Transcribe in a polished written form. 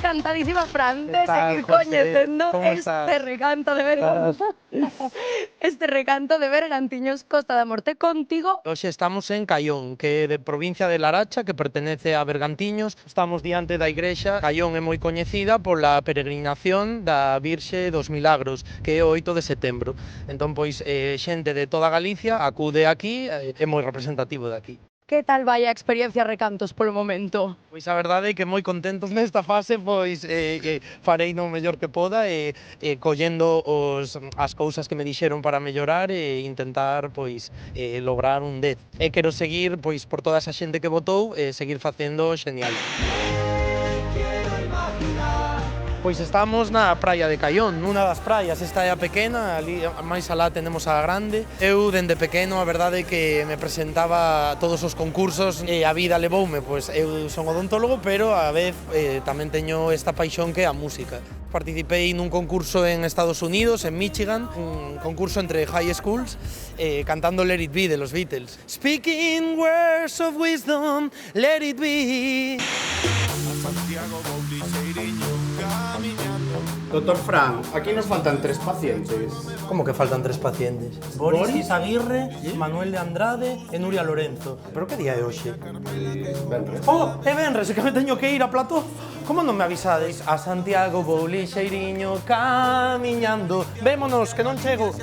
encantadísima, Fran, de Que tal, seguir José? coñecendo Como estás? este recanto de este recanto de Bergantiños Costa da Morte contigo. Hoxe estamos en Caión, que é de provincia de Laracha, que pertenece a Bergantiños. Estamos diante da igrexa. Caión é moi coñecida pola peregrinación da Virxe dos Milagros, que é o 8 de setembro. Entón, pois, xente de toda Galicia acude aquí, é moi representativo de aquí. Que tal vai a experiencia recantos polo momento? Pois a verdade é que moi contentos nesta fase, pois que farei no mellor que poda collendo as cousas que me dixeron para mellorar e intentar pois lograr un 10. E quero seguir pois por toda esa xente que votou e seguir facendo xenial. Pois estamos na praia de Caión, nunha das praias. Esta é a pequena, ali máis alá tenemos a grande. Eu, dende pequeno, a verdade é que me presentaba a todos os concursos e a vida levoume, pois eu son odontólogo, pero a vez tamén teño esta paixón que é a música. Participei nun concurso en Estados Unidos, en Michigan, un concurso entre high schools, cantando Let It Be de los Beatles. Speaking words of wisdom, let it be. Doctor Fran, aquí nos faltan 3 pacientes. Como que faltan 3 pacientes? Boris Izaguirre, Manuel de Andrade e Nuria Lorenzo. Pero que día é hoxe? Venres. Oh, é venres, é que me teño que ir a plató. Como non me avisades? A Santiago vou lixeiriño camiñando. Vémonos, que non chego.